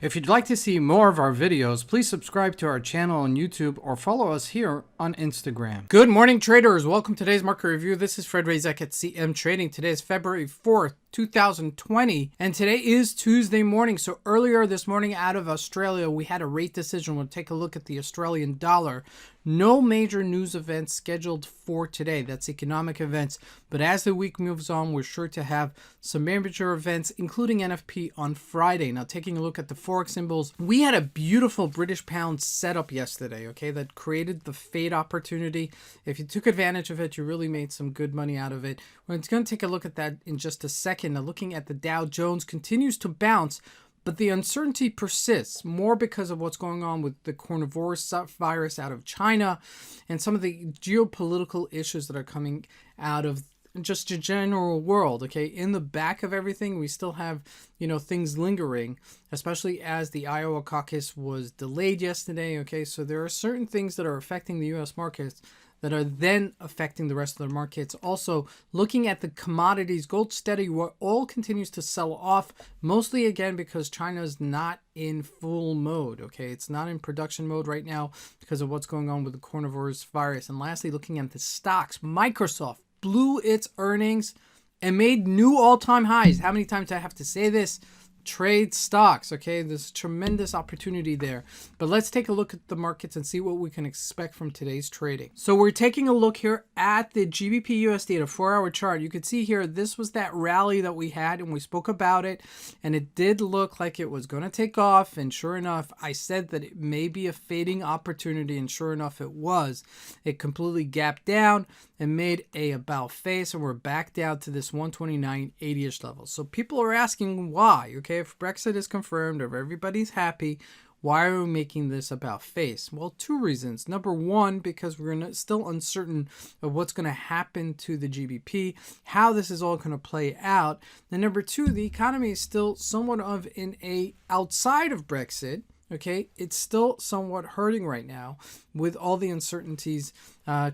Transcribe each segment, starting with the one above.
If you'd like to see more of our videos, please subscribe to our channel on YouTube or follow us here on Instagram. Good morning, traders. Welcome to today's market review. This is Fred Razak at CMtrading. Today is February 4th, 2020, and today is Tuesday morning. So earlier this morning out of Australia, we had a rate decision. We'll take a look at the Australian dollar. No major news events scheduled for today. That's economic events. But as the week moves on, we're sure to have some major events, including NFP on Friday. Now, taking a look at the Forex symbols, we had a beautiful British pound setup yesterday, okay, that created the fade opportunity. If you took advantage of it, you really made some good money out of it. We're going to take a look at that in just a second. Now, looking at the Dow Jones, continues to bounce, but the uncertainty persists, more because of what's going on with the coronavirus virus out of China and some of the geopolitical issues that are coming out of just the general world. Okay, in the back of everything, we still have, things lingering, especially as the Iowa caucus was delayed yesterday. Okay, so there are certain things that are affecting the U.S. markets that are then affecting the rest of the markets. Also, looking at the commodities, gold steady, oil continues to sell off, mostly again because China is not in full mode. Okay, it's not in production mode right now because of what's going on with the coronavirus virus. And lastly, looking at the stocks, Microsoft blew its earnings and made new all-time highs. How many times do I have to say this? Trade stocks, okay? There's tremendous opportunity there. But let's take a look at the markets and see what we can expect from today's trading. So we're taking a look here at the GBP USD at a 4-hour chart. You can see here, this was that rally that we had and we spoke about it, and it did look like it was going to take off, and sure enough, I said that it may be a fading opportunity, and sure enough, it was. It completely gapped down and made a about face, and we're back down to this 129.80-ish level. So people are asking why, okay? If Brexit is confirmed, if everybody's happy, why are we making this about face? Well, two reasons. Number one, because we're still uncertain of what's going to happen to the GBP, how this is all going to play out. And number two, the economy is still somewhat of in a outside of Brexit. Okay, it's still somewhat hurting right now with all the uncertainties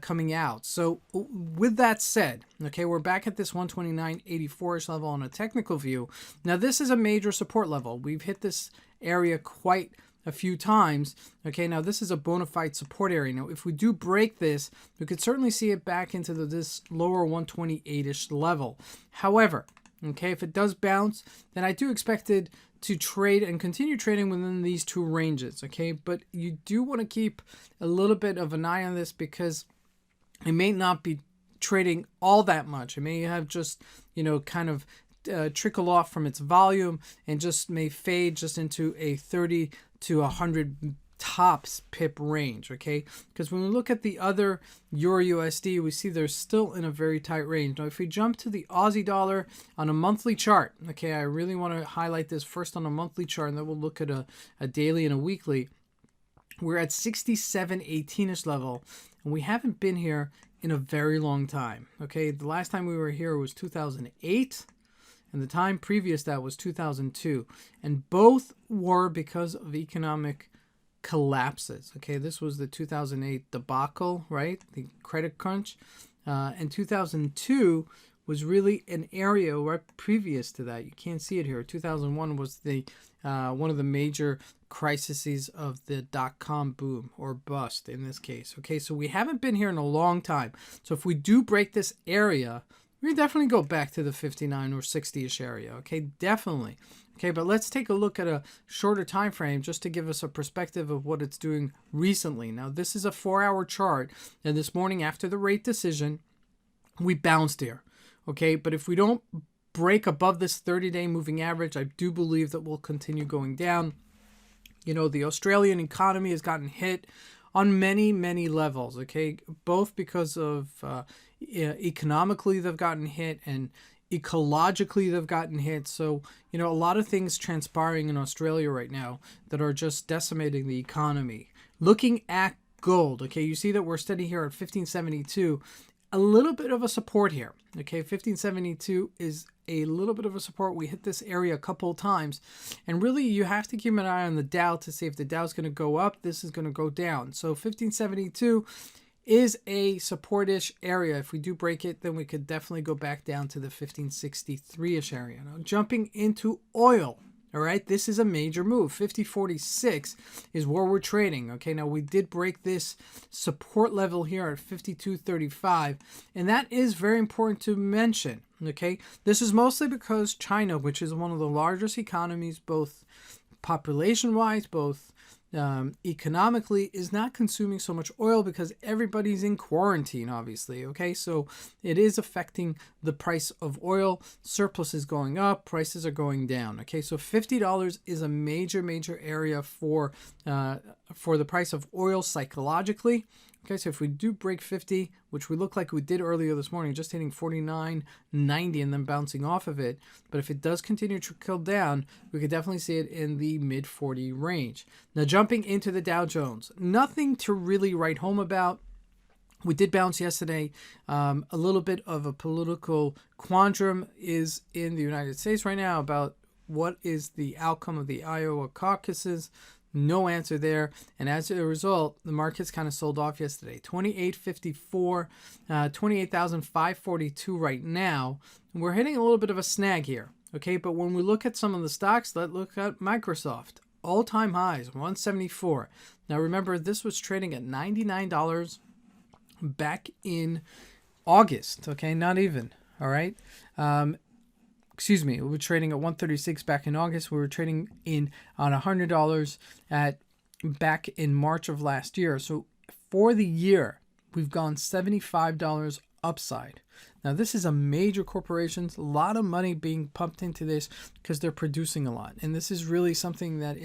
coming out. So with that said, okay, we're back at this 129.84-ish level on a technical view. Now, this is a major support level. We've hit this area quite a few times. Okay, now this is a bona fide support area. Now, if we do break this, we could certainly see it back into this lower 128-ish level. However, okay, if it does bounce, then I do expect it to trade and continue trading within these two ranges, okay? But you do want to keep a little bit of an eye on this because it may not be trading all that much. It may have just, kind of trickle off from its volume and just may fade just into a 30 to 100 tops pip range, okay? Because when we look at the other Euro USD, we see they're still in a very tight range. Now, if we jump to the Aussie dollar on a monthly chart, okay, I really want to highlight this first on a monthly chart, and then we'll look at a daily and a weekly. We're at 67.18-ish level, and we haven't been here in a very long time, okay? The last time we were here was 2008, and the time previous that was 2002, and both were because of economic collapses. Okay, this was the 2008 debacle, right? The credit crunch. And 2002 was really an area right previous to that. You can't see it here. 2001 was the one of the major crises of the dot-com boom or bust in this case. Okay, so we haven't been here in a long time. So if we do break this area, we definitely go back to the 59 or 60-ish area. Okay, definitely. Okay, but let's take a look at a shorter time frame just to give us a perspective of what it's doing recently. Now, this is a 4-hour chart, and this morning after the rate decision, we bounced here. Okay, but if we don't break above this 30-day moving average, I do believe that we'll continue going down. The Australian economy has gotten hit on many, many levels, okay? Both because of economically they've gotten hit and ecologically they've gotten hit. So, a lot of things transpiring in Australia right now that are just decimating the economy. Looking at gold, okay, you see that we're steady here at 1572. A little bit of a support here, okay? 1572 is a little bit of a support. We hit this area a couple of times, and really you have to keep an eye on the Dow to see if the Dow is going to go up, this is going to go down. So 1572 is a support-ish area. If we do break it, then we could definitely go back down to the 1563-ish area. Now, jumping into oil. All right, this is a major move. 50.46 is where we're trading. Okay, now we did break this support level here at 52.35, and that is very important to mention. Okay, this is mostly because China, which is one of the largest economies, both population-wise, both economically, is not consuming so much oil because everybody's in quarantine, obviously. Okay, so it is affecting the price of oil. Surplus is going up, prices are going down. Okay, so $50 is a major area for the price of oil psychologically. Okay, so if we do break 50, which we look like we did earlier this morning, just hitting 49.90 and then bouncing off of it. But if it does continue to trickle down, we could definitely see it in the mid 40 range. Now, jumping into the Dow Jones, nothing to really write home about. We did bounce yesterday. A little bit of a political quandrum is in the United States right now about what is the outcome of the Iowa caucuses. No answer there. And as a result, the markets kind of sold off yesterday. 28.54, 28,542 right now. We're hitting a little bit of a snag here. Okay, but when we look at some of the stocks, let's look at Microsoft. All-time highs, 174. Now remember, this was trading at $99 back in August. Okay, not even. All right. Excuse me, we were trading at 136 back in August. We were trading on $100 back in March of last year. So for the year, we've gone $75 upside. Now, this is a major corporation, a lot of money being pumped into this because they're producing a lot. And this is really something that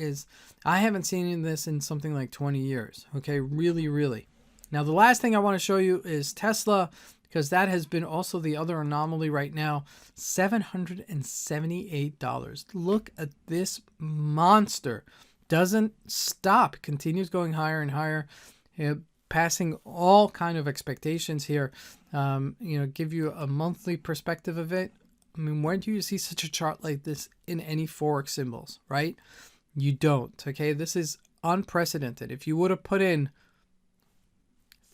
I haven't seen this in something like 20 years. Okay, really. Now, the last thing I want to show you is Tesla, because that has been also the other anomaly right now. $778. Look at this monster. Doesn't stop. Continues going higher and higher, passing all kind of expectations here. Give you a monthly perspective of it. I mean, where do you see such a chart like this in any Forex symbols, right? You don't, okay? This is unprecedented. If you would have put in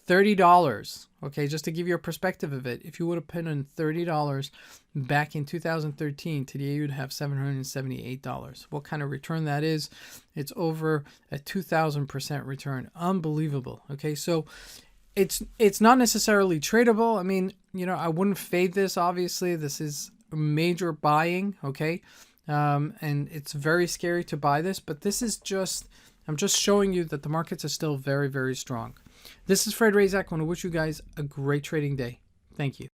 $30, okay, just to give you a perspective of it, if you would have put in $30 back in 2013, today you'd have $778. What kind of return that is? It's over a 2,000% return. Unbelievable. Okay, so it's not necessarily tradable. I mean, I wouldn't fade this. Obviously, this is major buying. Okay, and it's very scary to buy this, but this is I'm just showing you that the markets are still very strong. This is Fred Razak. I want to wish you guys a great trading day. Thank you.